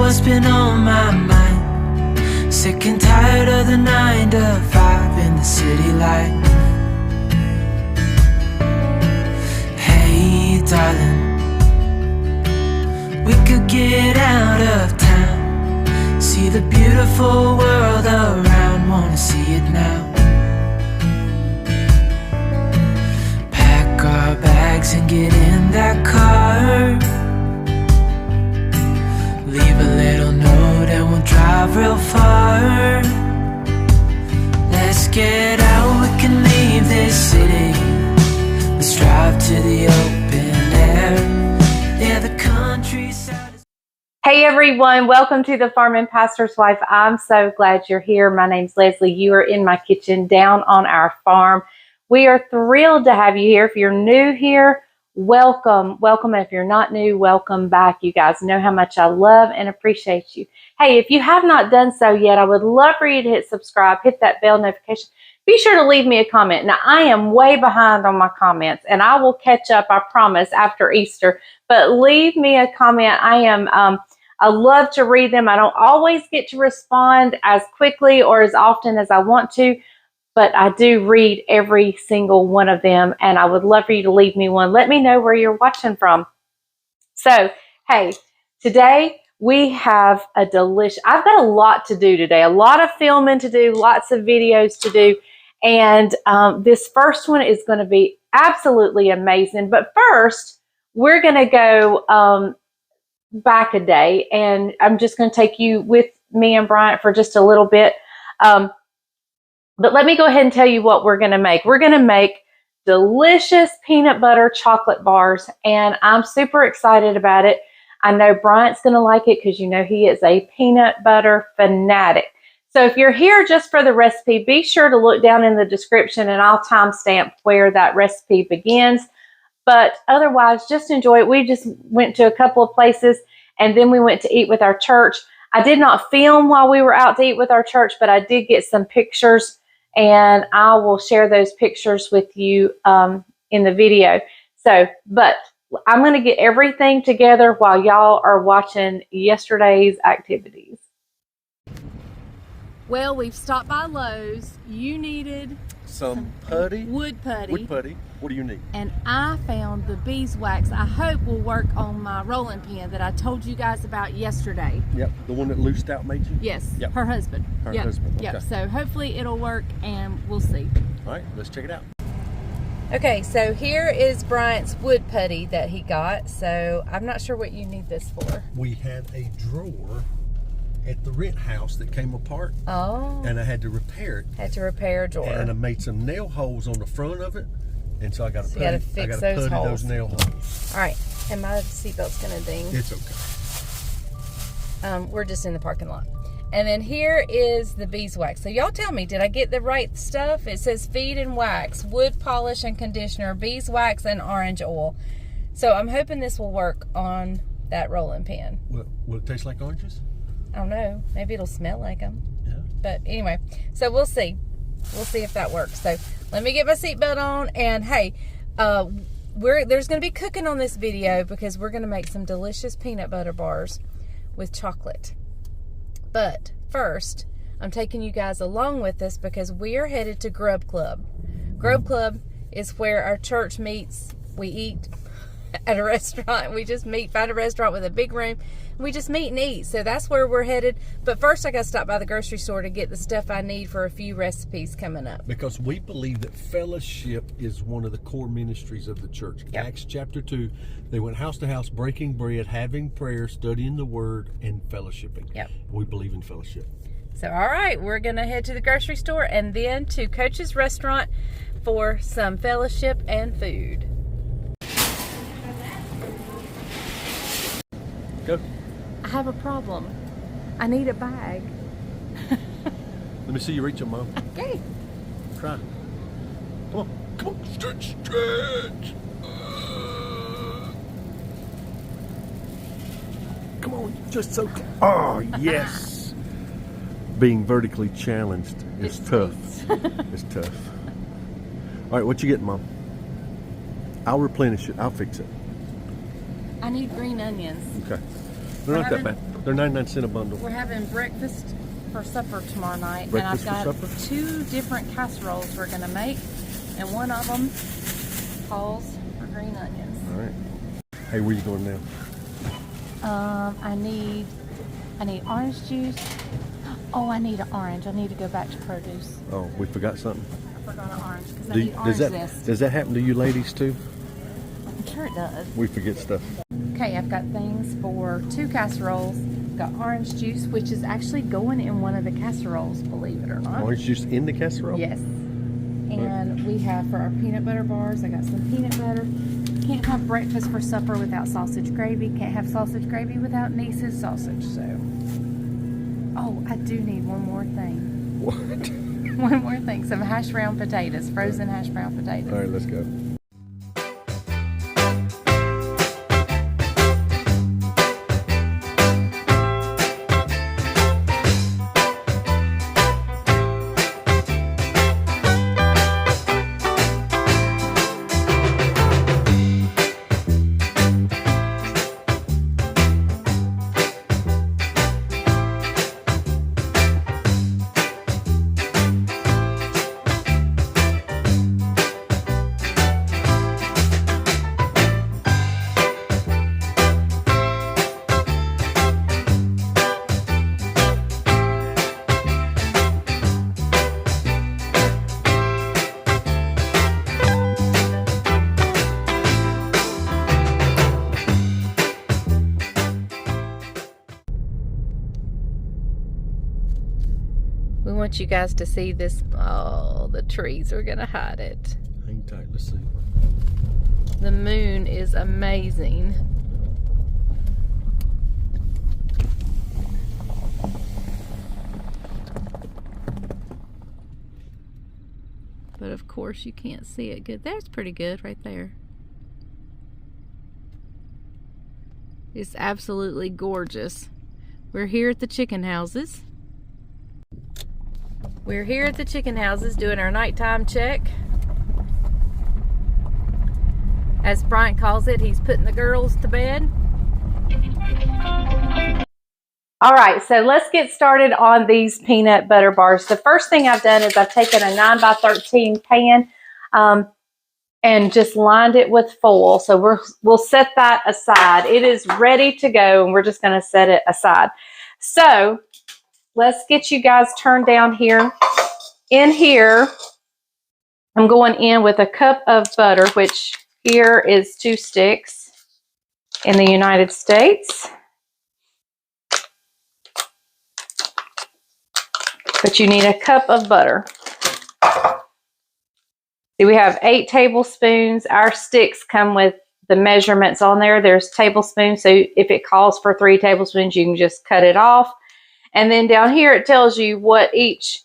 what's been on my mind. Sick and tired of the 9 to 5 in the city life. Hey darling, we could get out of town, see the beautiful world around, wanna see it now. Pack our bags and get in that car, leave a little note and we'll drive real far. Let's get out, we can leave this city. Let's drive to the open air. Yeah, the countryside. Hey everyone, welcome to the Farming Pastor's Wife. I'm so glad you're here. My name's Leslie. You are in my kitchen down on our farm. We are thrilled to have you here. If you're new here, welcome. Welcome. If you're not new, welcome back. You guys know how much I love and appreciate you. Hey, if you have not done so yet, I would love for you to hit subscribe, hit that bell notification. Be sure to leave me a comment. Now, I am way behind on my comments, and I will catch up, I promise, after Easter. But leave me a comment. I love to read them. I don't always get to respond as quickly or as often as I want to, but I do read every single one of them, and I would love for you to leave me one. Let me know where you're watching from. So, hey, today we have I've got a lot to do today, a lot of filming to do, lots of videos to do, and this first one is going to be absolutely amazing. But first, we're going to go back a day, and I'm just going to take you with me and Bryant for just a little bit. But let me go ahead and tell you what we're going to make. We're going to make delicious peanut butter chocolate bars, and I'm super excited about it. I know Bryant's going to like it because you know he is a peanut butter fanatic. So if you're here just for the recipe, be sure to look down in the description and I'll timestamp where that recipe begins. But otherwise, just enjoy it. We just went to a couple of places, and then we went to eat with our church. I did not film while we were out to eat with our church, but I did get some pictures, and I will share those pictures with you in the video. So, but I'm going to get everything together while y'all are watching yesterday's activities. Well, we've stopped by Lowe's. You needed some putty. Wood putty. Wood putty. What do you need? And I found the beeswax I hope will work on my rolling pin that I told you guys about yesterday. Yep, the one that loosed out made you? Yes, yep. Her husband. Her yep. husband, okay. Yep, so hopefully it'll work and we'll see. All right, let's check it out. Okay, so here is Bryant's wood putty that he got. So I'm not sure what you need this for. We had a drawer at the rent house that came apart. Oh. And I had to repair it. Had to repair a drawer. And I made some nail holes on the front of it. And so I got to fix those holes. Those nail holes. All right, and my seatbelt's gonna ding. It's okay. We're just in the parking lot. And then here is the beeswax. So y'all tell me, did I get the right stuff? It says feed and wax, wood polish and conditioner, beeswax and orange oil. So I'm hoping this will work on that rolling pin. Will it taste like oranges? I don't know. Maybe it'll smell like them. Yeah. But anyway, so we'll see. We'll see if that works. So let me get my seatbelt on. And hey, there's going to be cooking on this video because we're going to make some delicious peanut butter bars with chocolate. But first, I'm taking you guys along with us because we are headed to Grub Club. Grub Club is where our church meets. We eat at a restaurant. We just find a restaurant with a big room. We just meet and eat. So that's where we're headed. But first I got to stop by the grocery store to get the stuff I need for a few recipes coming up. Because we believe that fellowship is one of the core ministries of the church. Yep. Acts chapter 2, they went house to house, breaking bread, having prayer, studying the word, and fellowshipping. Yep. We believe in fellowship. So all right, we're going to head to the grocery store and then to Coach's restaurant for some fellowship and food. Go. I have a problem. I need a bag. Let me see you reach them, Mom. Okay. Try. Come on, stretch. Come on, just so. Oh, yes. Being vertically challenged is tough. It's tough. All right, what you getting, Mom? I'll replenish it. I'll fix it. I need green onions. Okay. They're not that bad. They're 99 cents a bundle. We're having breakfast for supper tomorrow night. Breakfast and for I've got supper? 2 different casseroles we're going to make. And one of them calls for green onions. All right. Hey, where you going now? I need orange juice. Oh, I need an orange. I need to go back to produce. Oh, we forgot something. I forgot an orange because I need orange zest. Does that happen to you ladies too? I'm sure it does. We forget stuff. Okay, I've got things for 2 casseroles. Got orange juice, which is actually going in one of the casseroles, believe it or not. Orange juice in the casserole? Yes. And we have for our peanut butter bars, I got some peanut butter. Can't have breakfast for supper without sausage gravy. Can't have sausage gravy without Niece's sausage. So, oh, I do need one more thing. What? One more thing. Some hash brown potatoes, frozen hash brown potatoes. All right, let's go. We want you guys to see this. Oh, the trees are going to hide it. Hang tight, let's see. The moon is amazing. But of course you can't see it good. That's pretty good right there. It's absolutely gorgeous. We're here at the chicken houses. We're here at the chicken houses doing our nighttime check. As Bryant calls it, he's putting the girls to bed. All right, so let's get started on these peanut butter bars. The first thing I've done is I've taken a 9x13 pan and just lined it with foil. So we'll set that aside. It is ready to go, and we're just going to set it aside. So let's get you guys turned down here. In here, I'm going in with a cup of butter, which here is 2 sticks in the United States. But you need a cup of butter. See, we have 8 tablespoons. Our sticks come with the measurements on there. There's tablespoons, so if it calls for 3 tablespoons, you can just cut it off. And then down here it tells you what each,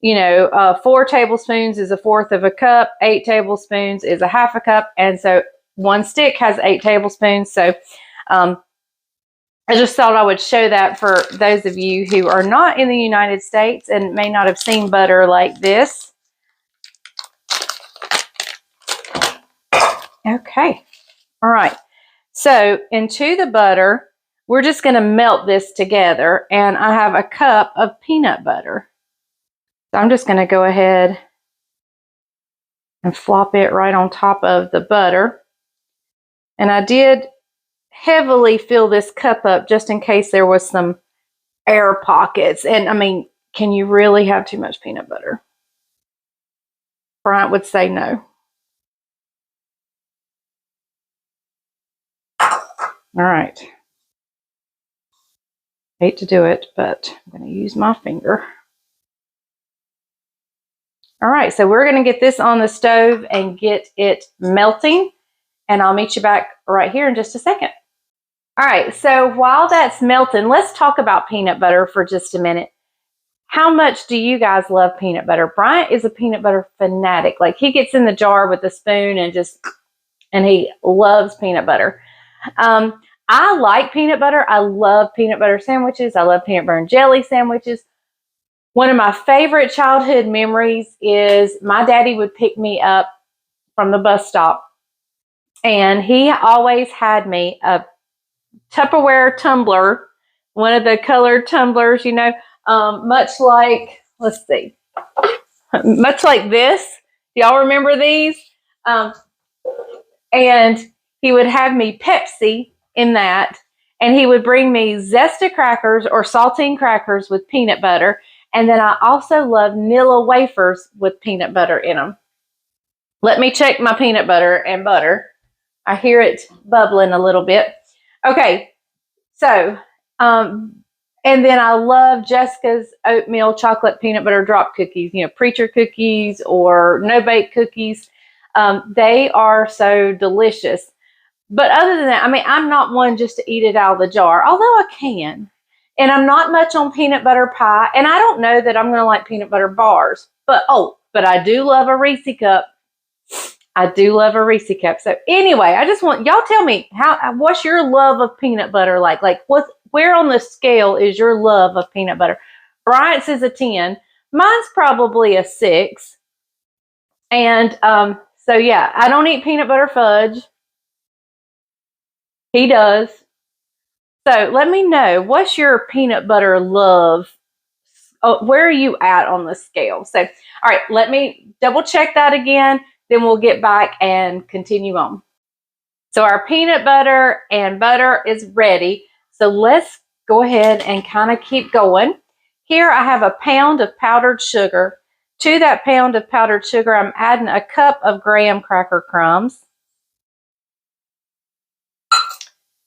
4 tablespoons is 1/4 of a cup, 8 tablespoons is 1/2 a cup, and so 1 stick has 8 tablespoons. So I just thought I would show that for those of you who are not in the United States and may not have seen butter like this. Okay. All right. So into the butter, we're just going to melt this together, and I have a cup of peanut butter. So I'm just going to go ahead and flop it right on top of the butter. And I did heavily fill this cup up just in case there was some air pockets. And I mean, can you really have too much peanut butter? Bryant would say no. All right. Hate to do it, but I'm going to use my finger. All right, so we're going to get this on the stove and get it melting, and I'll meet you back right here in just a second. All right, so while that's melting, let's talk about peanut butter for just a minute. How much do you guys love peanut butter? Bryant is a peanut butter fanatic. Like, he gets in the jar with a spoon and he loves peanut butter. I like peanut butter. I love peanut butter sandwiches. I love peanut butter and jelly sandwiches. One of my favorite childhood memories is my daddy would pick me up from the bus stop, and he always had me a Tupperware tumbler one of the colored tumblers, you know, much like, let's see, much like this. Y'all remember these? And he would have me Pepsi in that, and he would bring me Zesta crackers or saltine crackers with peanut butter. And then I also love Nilla wafers with peanut butter in them. Let me check my peanut butter and butter. I hear it bubbling a little bit. Okay, so, and then I love Jessica's oatmeal chocolate peanut butter drop cookies, you know, preacher cookies or no-bake cookies. They are so delicious. But other than that, I mean, I'm not one just to eat it out of the jar, although I can. And I'm not much on peanut butter pie. And I don't know that I'm going to like peanut butter bars. But I do love a Reese cup. I do love a Reese cup. So anyway, I just want y'all tell me what's your love of peanut butter like? Like where on the scale is your love of peanut butter? Bryant's is a 10. Mine's probably a 6. And so yeah, I don't eat peanut butter fudge. He does. So let me know, what's your peanut butter love? Oh, where are you at on the scale? So, all right, let me double check that again. Then we'll get back and continue on. So our peanut butter and butter is ready. So let's go ahead and kind of keep going. Here I have a pound of powdered sugar. To that pound of powdered sugar, I'm adding a cup of graham cracker crumbs.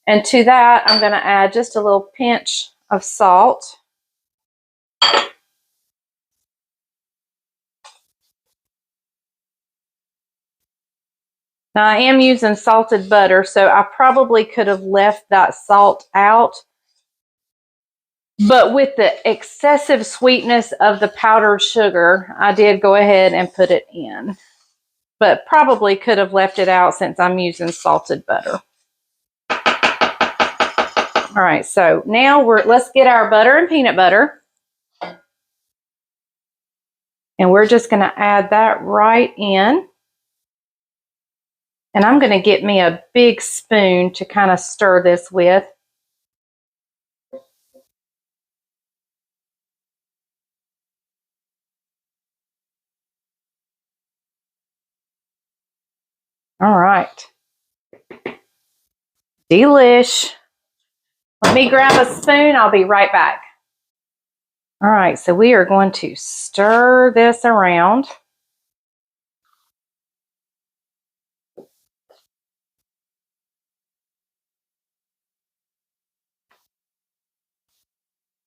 And to that, I'm going to add just a little pinch of salt. Now I am using salted butter, so I probably could have left that salt out. But with the excessive sweetness of the powdered sugar, I did go ahead and put it in. But probably could have left it out since I'm using salted butter. All right, so now let's get our butter and peanut butter. And we're just going to add that right in. And I'm going to get me a big spoon to kind of stir this with. All right. Delish. Let me grab a spoon. I'll be right back. All right, so we are going to stir this around.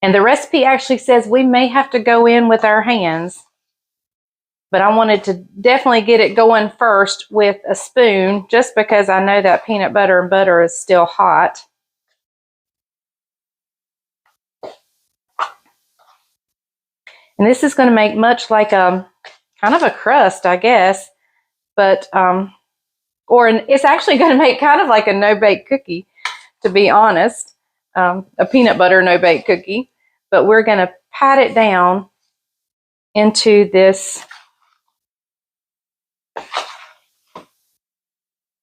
And the recipe actually says we may have to go in with our hands, but I wanted to definitely get it going first with a spoon just because I know that peanut butter and butter is still hot. And this is going to make much like a kind of a crust, I guess, but it's actually going to make kind of like a no-bake cookie, to be honest, a peanut butter no-bake cookie. But we're going to pat it down into this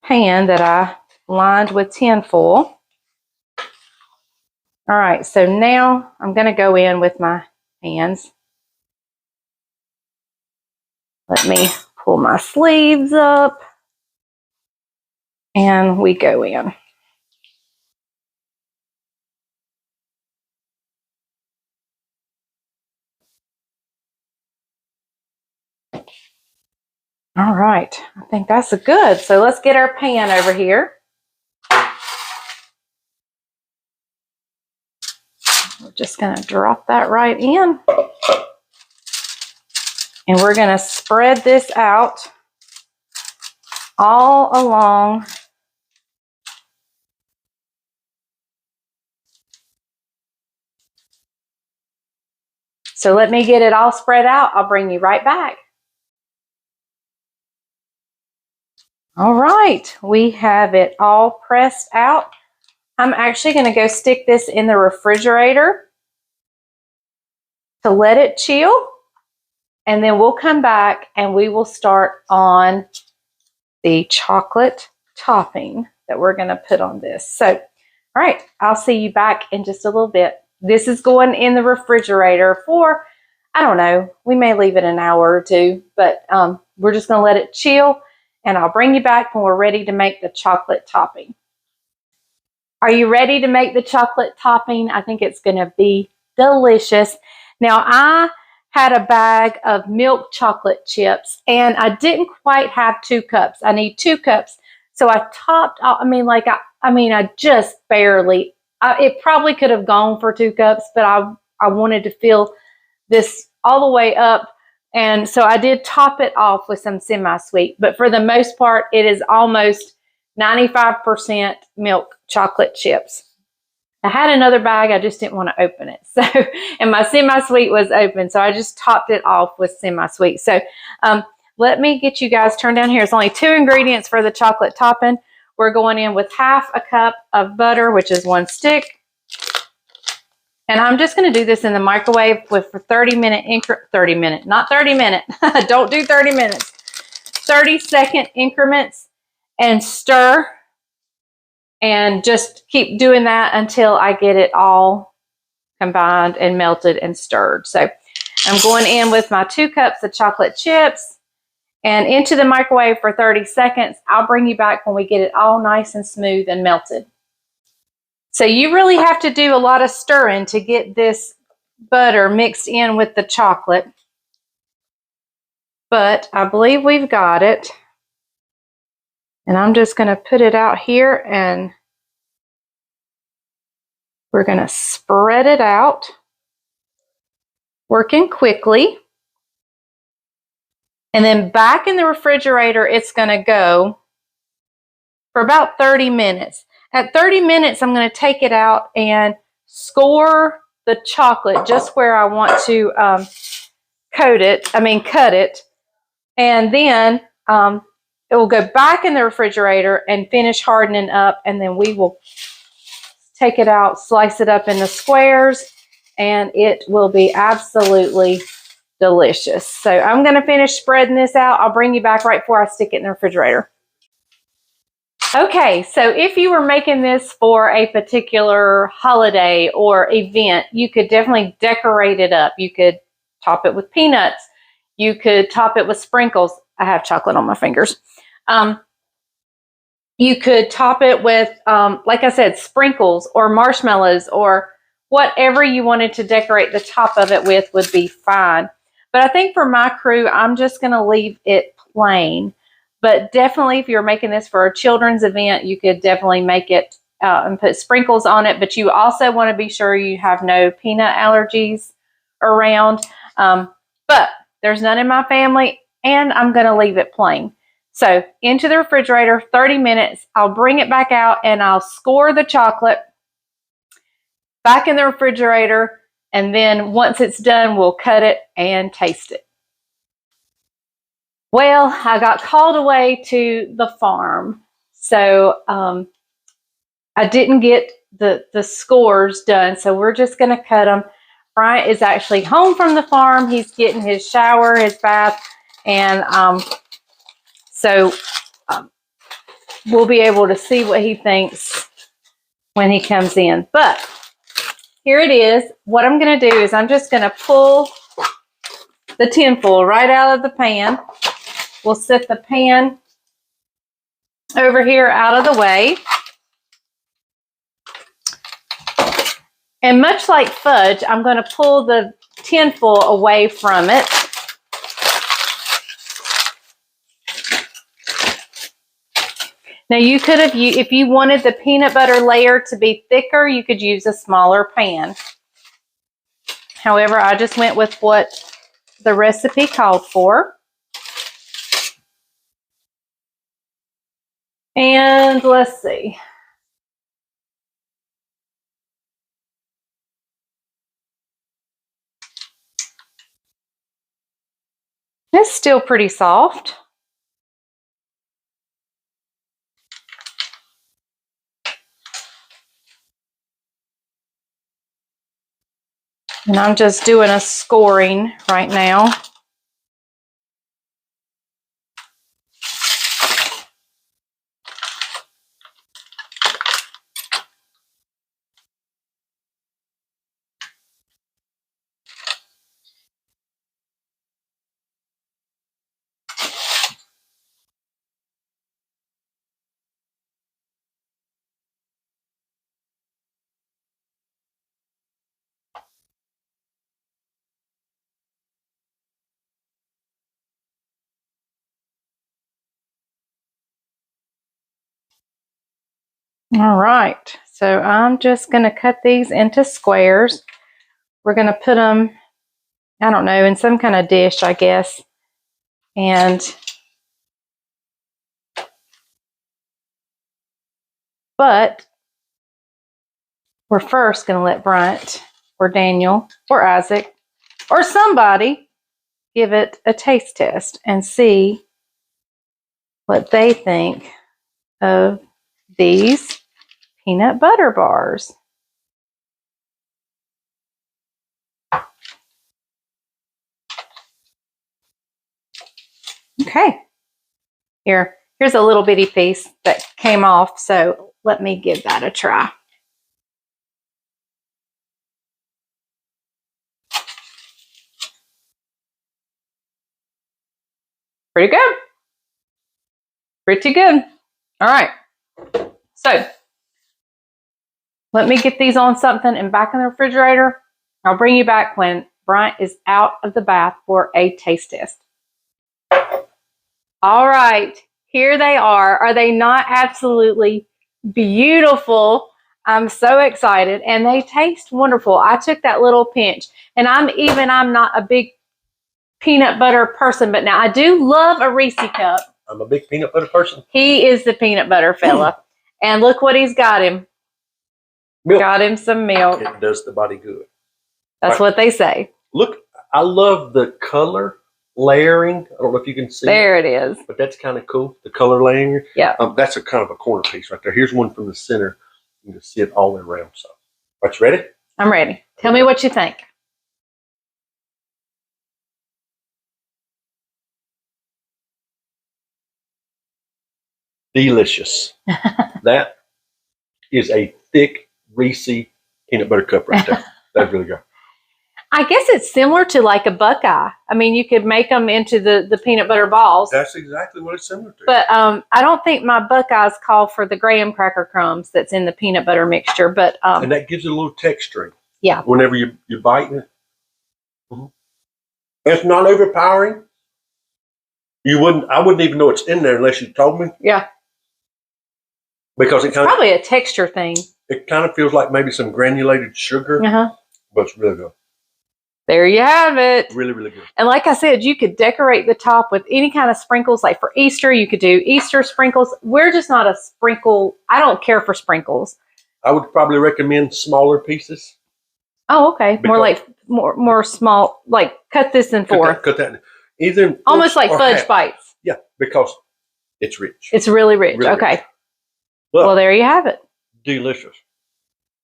pan that I lined with tin foil. All right, so now I'm going to go in with my hands. Let me pull my sleeves up and we go in. All right, I think that's good. So let's get our pan over here. We're just going to drop that right in. And we're going to spread this out all along So let me get it all spread out. I'll bring you right back. All right, we have it all pressed out. I'm actually going to go stick this in the refrigerator to let it chill. And then we'll come back and we will start on the chocolate topping that we're going to put on this. So, all right, I'll see you back in just a little bit. this is going in the refrigerator for, I don't know, we may leave it an hour or two, but we're just going to let it chill, and I'll bring you back when we're ready to make the chocolate topping. Are you ready to make the chocolate topping? I think it's going to be delicious. Now, I had a bag of milk chocolate chips, and I didn't quite have 2 cups. I need 2 cups. So I topped, I just barely, it probably could have gone for 2 cups, but I wanted to fill this all the way up. And so I did top it off with some semi-sweet, but for the most part, it is almost 95% milk chocolate chips. I had another bag, I just didn't want to open it. So, and my semi-sweet was open, so I just topped it off with semi-sweet. So let me get you guys turned down here. It's only 2 ingredients for the chocolate topping. We're going in with half a cup of butter, which is 1 stick. And I'm just going to do this in the microwave for 30-minute not 30 minute. Don't do 30 minutes. 30-second increments, and stir. And just keep doing that until I get it all combined and melted and stirred. So I'm going in with my 2 cups of chocolate chips and into the microwave for 30 seconds. I'll bring you back when we get it all nice and smooth and melted. So you really have to do a lot of stirring to get this butter mixed in with the chocolate. But I believe we've got it. And I'm just going to put it out here, and we're going to spread it out, working quickly. And then back in the refrigerator, it's going to go for about 30 minutes. At 30 minutes, I'm going to take it out and score the chocolate just where I want to cut it. And then it will go back in the refrigerator and finish hardening up. And then we will take it out, slice it up into squares, and it will be absolutely delicious. So I'm going to finish spreading this out. I'll bring you back right before I stick it in the refrigerator. Okay, so if you were making this for a particular holiday or event, you could definitely decorate it up. You could top it with peanuts. You could top it with sprinkles. I have chocolate on my fingers. You could top it with, like I said, sprinkles or marshmallows or whatever you wanted to decorate the top of it with would be fine. But I think for my crew, I'm just going to leave it plain. But definitely, if you're making this for a children's event, you could definitely make it and put sprinkles on it. But you also want to be sure you have no peanut allergies around. But there's none in my family, and I'm going to leave it plain. So into the refrigerator, 30 minutes. I'll bring it back out, and I'll score the chocolate back in the refrigerator. And then once it's done, we'll cut it and taste it. Well, I got called away to the farm, so I didn't get the scores done, so we're just going to cut them. Bryant is actually home from the farm. He's getting his shower, his bath, and so we'll be able to see what he thinks when he comes in. But here it is. What I'm going to do is I'm just going to pull the tinfoil right out of the pan. We'll set the pan over here out of the way. And much like fudge, I'm going to pull the tinfoil away from it. Now you could have, if you wanted the peanut butter layer to be thicker, you could use a smaller pan. However, I just went with what the recipe called for. And let's see. It's still pretty soft. And I'm just doing a scoring right now. All right, so I'm just going to cut these into squares. We're going to put them, I don't know, in some kind of dish, I guess. But we're first going to let Bryant or Daniel or Isaac or somebody give it a taste test and see what they think of these peanut butter bars. Okay, here's a little bitty piece that came off, so let me give that a try. Pretty good. Pretty good. All right, so let me get these on something and back in the refrigerator. I'll bring you back when Bryant is out of the bath for a taste test. All right, here they are. Are they not absolutely beautiful? I'm so excited, and they taste wonderful. I took that little pinch, and I'm not a big peanut butter person, but now I do love a Reese cup. I'm a big peanut butter person. He is the peanut butter fella. And look what he's got him. Milk. Got him some milk. It does the body good. That's what they say. Look, I love the color layering. I don't know if you can see. There it is. But that's kind of cool. The color layering. Yeah. That's a kind of a corner piece right there. Here's one from the center. You can see it all the way around. So, are you ready? I'm ready. Tell me what you think. Delicious. That is a thick Reese peanut butter cup right there. That's really good. I guess it's similar to like a Buckeye. I mean, you could make them into the peanut butter balls. That's exactly what it's similar to. But I don't think my Buckeyes call for the graham cracker crumbs that's in the peanut butter mixture. But and that gives it a little texture. Yeah. Whenever you're biting it. Mm-hmm. It's not overpowering. I wouldn't even know it's in there unless you told me. Yeah. Because it's probably a texture thing. It kind of feels like maybe some granulated sugar. But it's really good. There you have it. Really, really good. And like I said, you could decorate the top with any kind of sprinkles. Like for Easter, you could do Easter sprinkles. We're just not a sprinkle. I don't care for sprinkles. I would probably recommend smaller pieces. Oh, okay. More small. Like cut this in four. Cut that. Either almost like fudge half. bites. Yeah, because it's rich. It's really rich. Really okay. Rich. Well, there you have it. Delicious.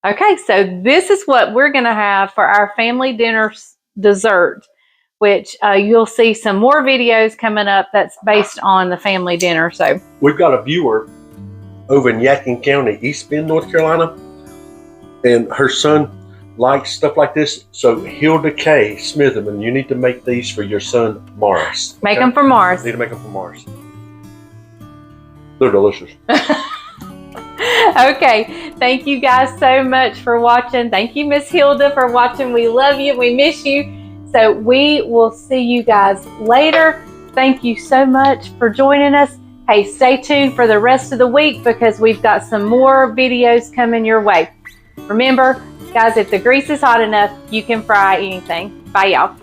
Okay, so this is what we're going to have for our family dinner dessert, which you'll see some more videos coming up that's based on the family dinner. So we've got a viewer over in Yadkin County, East Bend, North Carolina, and her son likes stuff like this. So Hilda K. Smitherman, you need to make these for your son Morris. Make them for Morris. You need to make them for Morris. They're delicious. Okay, thank you guys so much for watching. Thank you, Miss Hilda, for watching. We love you. We miss you. So we will see you guys later. Thank you so much for joining us. Hey, stay tuned for the rest of the week because we've got some more videos coming your way. Remember, guys, if the grease is hot enough, you can fry anything. Bye, y'all.